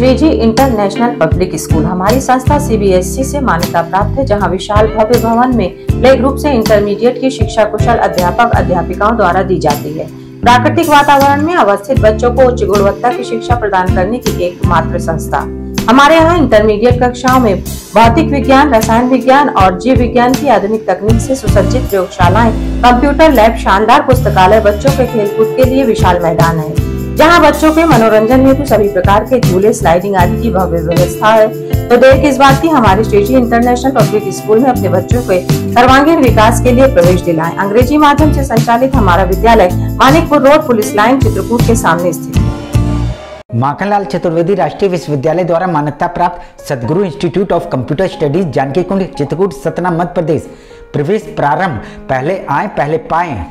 Shriji international public school हमारी संस्था CBSE से मान्यता प्राप्त है, जहां विशाल भव्य भवन में प्ले ग्रुप से इंटरमीडिएट की शिक्षा कुशल अध्यापक अध्यापिकाओं द्वारा दी जाती है। प्राकृतिक वातावरण में अवस्थित बच्चों को उच्च गुणवत्ता की शिक्षा प्रदान करने की एकमात्र संस्था। हमारे यहाँ इंटरमीडिएट कक्षाओं में भौतिक विज्ञान, रसायन विज्ञान और जीव विज्ञान की आधुनिक तकनीक से सुसज्जित प्रयोगशालाएं, कंप्यूटर लैब, शानदार पुस्तकालय, बच्चों के खेलकूद के लिए विशाल मैदान है, जहां बच्चों के मनोरंजन हेतु सभी प्रकार के झूले, स्लाइडिंग आदि की भव्य व्यवस्था है। तो देर किस बात की, हमारे श्रीजी इंटरनेशनल पब्लिक स्कूल में अपने बच्चों के सर्वांगीण विकास के लिए प्रवेश दिलाएं। अंग्रेजी माध्यम से संचालित हमारा विद्यालय Manikpur road, police line, Chitrakoot के सामने स्थित है। माखनलाल चतुर्वेदी राष्ट्रीय विश्वविद्यालय द्वारा मान्यता प्राप्त Sadguru institute of computer studies, Janaki Kund, Chitrakoot, Satna, Madhya Pradesh. प्रवेश प्रारंभ। पहले आए पहले पाए।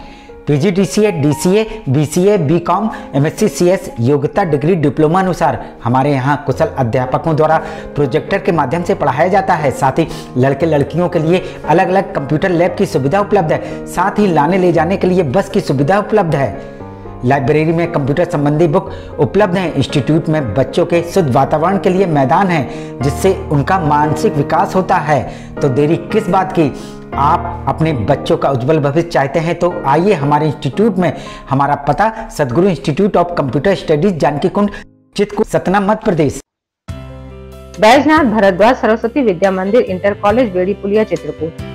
PGDCA, DCA, BCA, BCom, MSc, CS योग्यता डिग्री डिप्लोमा अनुसार हमारे यहाँ कुशल अध्यापकों द्वारा प्रोजेक्टर के माध्यम से पढ़ाया जाता है। साथ ही लड़के लड़कियों के लिए अलग अलग कंप्यूटर लैब की सुविधा उपलब्ध है। साथ ही लाने ले जाने के लिए बस की सुविधा उपलब्ध है। लाइब्रेरी में कंप्यूटर संबंधी बुक उपलब्ध हैं। इंस्टीट्यूट में बच्चों के शुद्ध वातावरण के लिए मैदान है, जिससे उनका मानसिक विकास होता है। तो देरी किस बात की, आप अपने बच्चों का उज्जवल भविष्य चाहते हैं तो आइए हमारे इंस्टीट्यूट में। हमारा पता Sadguru institute of computer studies, Janaki Kund, Chitrakoot, Satna, Madhya Pradesh. Baijnath Bhardwaj Saraswati Vidya Mandir, inter college, बेड़ी पुलिया, चित्रकूट।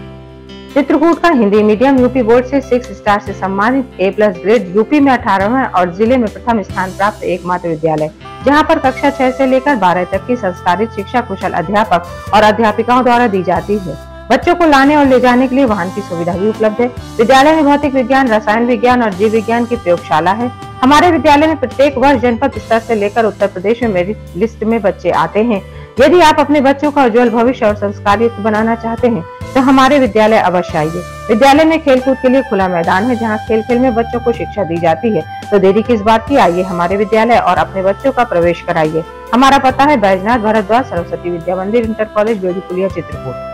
चित्रकूट का हिंदी मीडियम यूपी बोर्ड से 6 स्टार से सम्मानित A+ ग्रेड, यूपी में 18वां और जिले में प्रथम स्थान प्राप्त एकमात्र विद्यालय, जहां पर कक्षा 6 से लेकर 12 तक की संस्कारित शिक्षा कुशल अध्यापक और अध्यापिकाओं द्वारा दी जाती है। बच्चों को लाने और ले जाने के लिए वाहन की सुविधा भी उपलब्ध है। विद्यालय में भौतिक विज्ञान, रसायन विज्ञान और जीव विज्ञान की प्रयोगशाला है। हमारे विद्यालय में प्रत्येक वर्ष जनपद स्तर से लेकर उत्तर प्रदेश में मेरिट लिस्ट में बच्चे आते हैं। यदि आप अपने बच्चों का उज्जवल भविष्य और संस्कारयुक्त बनाना चाहते हैं तो हमारे विद्यालय अवश्य आइए। विद्यालय में खेलकूद के लिए खुला मैदान है, जहां खेल खेल में बच्चों को शिक्षा दी जाती है। तो देरी किस बात की, आइए हमारे विद्यालय और अपने बच्चों का प्रवेश कराइए। हमारा पता है बैजनाथ भारद्वाज सरस्वती विद्या मंदिर, इंटर कॉलेज, बेड़ी पुलिया, चित्रकूट।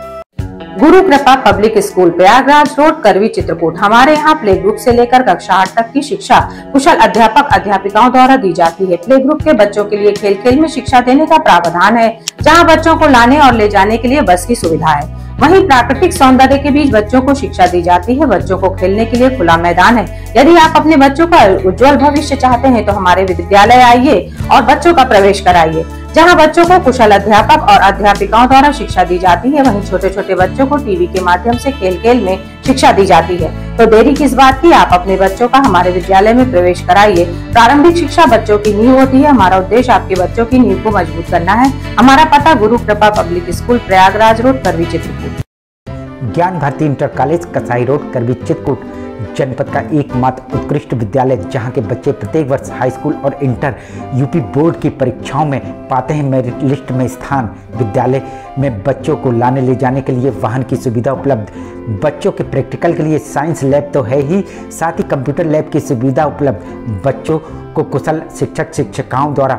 गुरु कृपा public school, Prayagraj road, Karwi, Chitrakoot. हमारे यहाँ प्ले ग्रुप से लेकर कक्षा 8 तक की शिक्षा कुशल अध्यापक अध्यापिकाओं द्वारा दी जाती है। प्ले ग्रुप के बच्चों के लिए खेल खेल में शिक्षा देने का प्रावधान है, जहाँ बच्चों को लाने और ले जाने के लिए बस की सुविधा है। वहीं प्राकृतिक सौंदर्य के बीच बच्चों को शिक्षा दी जाती है। बच्चों को खेलने के लिए खुला मैदान है। यदि आप अपने बच्चों का उज्जवल भविष्य चाहते हैं तो हमारे विद्यालय आइए और बच्चों का प्रवेश कराइए, जहां बच्चों को कुशल अध्यापक और अध्यापिकाओं द्वारा शिक्षा दी जाती है। वहीं छोटे छोटे बच्चों को टीवी के माध्यम से खेल खेल में शिक्षा दी जाती है। तो देरी किस बात की, आप अपने बच्चों का हमारे विद्यालय में प्रवेश कराइए। प्रारंभिक शिक्षा बच्चों की नींव होती है। हमारा उद्देश्य आपके बच्चों की नींव को मजबूत करना है। हमारा पता गुरु कृपा public school, Prayagraj road, Karwi, Chitrakoot. ज्ञान Bharti inter college, Kasai road, Karwi, Chitrakoot जनपद का एकमात्र उत्कृष्ट विद्यालय, जहां के बच्चे प्रत्येक वर्ष हाई स्कूल और इंटर यूपी बोर्ड की परीक्षाओं में पाते हैं मेरिट लिस्ट में स्थान। विद्यालय में बच्चों को लाने ले जाने के लिए वाहन की सुविधा उपलब्ध। बच्चों के प्रैक्टिकल के लिए साइंस लैब तो है ही, साथ ही कंप्यूटर लैब की सुविधा उपलब्ध। बच्चों को कुशल शिक्षक शिक्षिकाओं द्वारा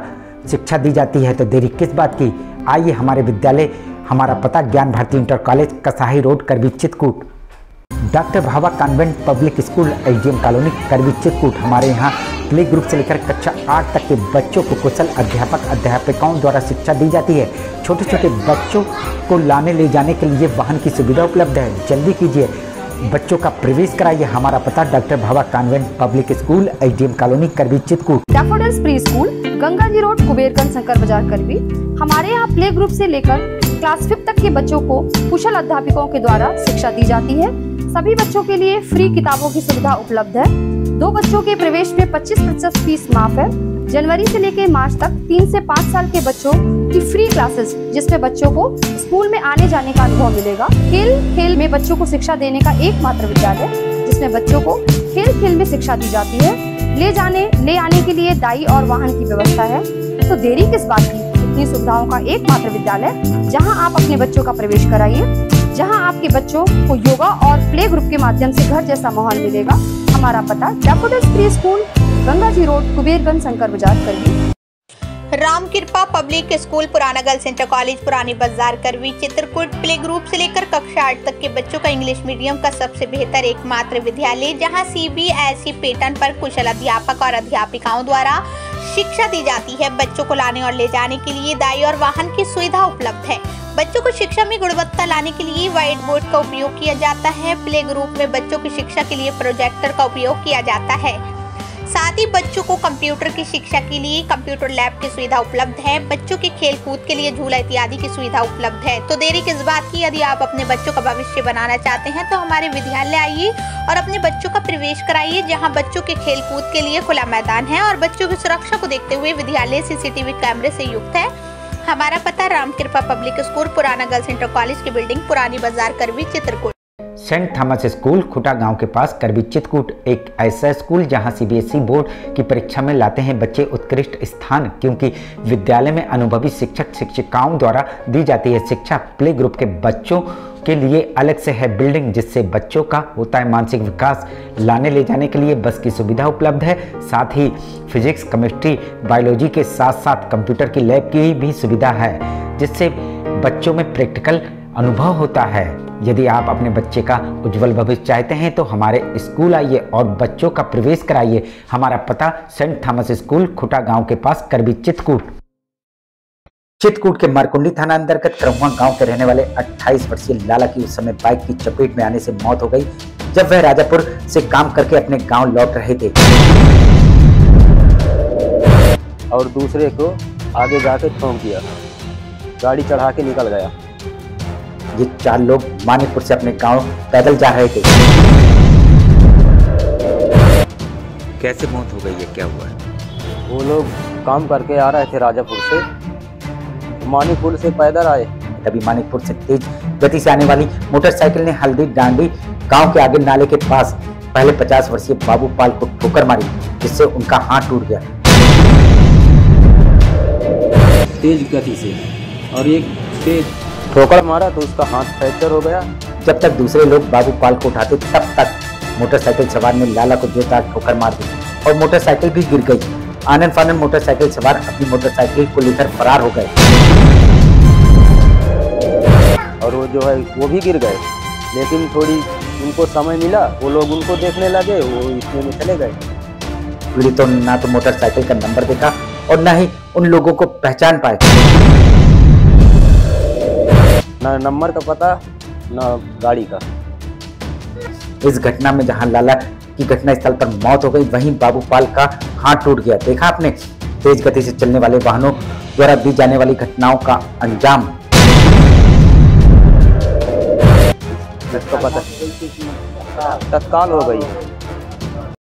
शिक्षा दी जाती है। तो देरी किस बात की, आइए हमारे विद्यालय। हमारा पता Gyan Bharti inter college, Kasai road, Karwi, Chitrakoot. Doctor Bhabha convent public school, SDM colony, Karwi, Chitrakoot. हमारे यहाँ प्ले ग्रुप से लेकर कक्षा 8 तक के बच्चों को कुशल अध्यापक अध्यापिकाओं द्वारा शिक्षा दी जाती है। छोटे छोटे बच्चों को लाने ले जाने के लिए वाहन की सुविधा उपलब्ध है। जल्दी कीजिए, बच्चों का प्रवेश कराइए। हमारा पता doctor Bhabha convent public school, SDM colony, Karwi, Chitrakoot. Daffodils pre school, Gangaji road, Kuberganj, Shankar Bazar, Karwi. हमारे यहाँ प्ले ग्रुप से लेकर क्लास 5 तक के बच्चों को कुशल अध्यापकों के द्वारा शिक्षा दी जाती है। सभी बच्चों के लिए फ्री किताबों की सुविधा उपलब्ध है। 2 बच्चों के प्रवेश में 25% फीस माफ है। जनवरी से लेकर मार्च तक 3 से 5 साल के बच्चों की फ्री क्लासेस, जिसमें बच्चों को स्कूल में आने जाने का अनुभव मिलेगा। खेल खेल में बच्चों को शिक्षा देने का एकमात्र विद्यालय, जिसमें बच्चों को खेल खेल में शिक्षा दी जाती है। ले आने के लिए दाई और वाहन की व्यवस्था है। तो देरी किस बात की, इतनी सुविधाओं का एकमात्र विद्यालय, जहां आप अपने बच्चों का प्रवेश कराइए, जहां आपके बच्चों को योगा और प्ले ग्रुप के माध्यम से घर जैसा माहौल मिलेगा। हमारा पता Daffodils pre school, Gangaji road, Kuberganj, Shankar Bazar, Karwi. Ram Kripa public school, पुराना girls inter college, Purani Bazar, करवी, चित्रकूट। प्ले ग्रुप से लेकर कक्षा 8 तक के बच्चों का इंग्लिश मीडियम का सबसे बेहतर एकमात्र विद्यालय, जहां सीबीएसई पैटर्न पर कुशल अध्यापक और अध्यापिकाओं द्वारा शिक्षा दी जाती है। बच्चों को लाने और ले जाने के लिए दाई और वाहन की सुविधा उपलब्ध है। बच्चों को शिक्षा में गुणवत्ता लाने के लिए व्हाइट बोर्ड का उपयोग किया जाता है। प्ले ग्रुप में बच्चों की शिक्षा के लिए प्रोजेक्टर का उपयोग किया जाता है। साथ ही बच्चों को कंप्यूटर की शिक्षा के लिए कंप्यूटर लैब की सुविधा उपलब्ध है। बच्चों के खेल कूद के लिए झूला इत्यादि की सुविधा उपलब्ध है। तो देरी किस बात की, यदि आप अपने बच्चों का भविष्य बनाना चाहते हैं तो हमारे विद्यालय आइए और अपने बच्चों का प्रवेश कराइए, जहां बच्चों के खेल कूद के लिए खुला मैदान है और बच्चों की सुरक्षा को देखते हुए विद्यालय CCTV कैमरे से युक्त है। हमारा पता राम कृपा पब्लिक स्कूल, पुराना गर्ल्स इंटर कॉलेज की बिल्डिंग, पुरानी बाजार, करवी, चित्रकूट। सेंट थॉमस स्कूल खुटा गांव के पास करवी चित्रकूट एक ऐसा स्कूल जहां CBSE बोर्ड की परीक्षा में लाते हैं बच्चे उत्कृष्ट स्थान, क्योंकि विद्यालय में अनुभवी शिक्षक शिक्षिकाओं द्वारा दी जाती है शिक्षा। प्ले ग्रुप के बच्चों के लिए अलग से है बिल्डिंग, जिससे बच्चों का होता है मानसिक विकास। लाने ले जाने के लिए बस की सुविधा उपलब्ध है। साथ ही फिजिक्स, केमिस्ट्री, बायोलॉजी के साथ साथ कंप्यूटर की लैब की भी सुविधा है, जिससे बच्चों में प्रैक्टिकल अनुभव होता है। यदि आप अपने बच्चे का उज्जवल भविष्य चाहते हैं तो हमारे स्कूल आइए और बच्चों का प्रवेश कराइए। हमारा पता सेंट थॉमस स्कूल खुटा गांव के पास करवी चित्रकूट। चित्रकूट के मारकुंडी थाना अंतर्गत क्रमुआ गांव के रहने वाले 28 वर्षीय लाला की उस समय बाइक की चपेट में आने से मौत हो गई, जब वह राजापुर से काम करके अपने गांव लौट रहे थे और दूसरे को आगे जाके ठोक दिया, गाड़ी चढ़ा के निकल गया। ये 4 लोग मानिकपुर से अपने गांव पैदल जा रहे थे। कैसे मौत हो गई है, क्या हुआ है? वो लोग काम करके आ रहे थे राजापुर से, मानिकपुर से पैदल आए। तभी मानिकपुर से तेज गति से आने वाली मोटरसाइकिल ने हल्दी डांडी गांव के आगे नाले के पास पहले 50 वर्षीय बाबू पाल को ठोकर मारी, जिससे उनका हाथ टूट गया तेज गति से, और एक तेज ठोकर मारा तो उसका हाथ फ्रैक्चर हो गया। जब तक दूसरे लोग बाबू पाल को उठाते तब तक मोटरसाइकिल सवार ने लाला को जोरदार ठोकर मार दी और मोटरसाइकिल भी गिर गई। आनन फानन मोटरसाइकिल सवार अपनी मोटरसाइकिल को लेकर फरार हो गए और वो जो है वो भी गिर गए, लेकिन थोड़ी उनको समय मिला, वो लोग उनको देखने लगे, वो इसमें चले गए। पीड़ितों ने ना तो मोटरसाइकिल का नंबर देखा और न ही उन लोगों को पहचान पाए। ना नंबर का पता, ना गाड़ी का। इस घटना में जहां लाला की घटना स्थल पर मौत हो गई, वहीं बाबू पाल का हाथ टूट गया। देखा आपने तेज गति से चलने वाले वाहनों द्वारा दी जाने वाली घटनाओं का अंजाम। इसका पता तत्काल हो गई।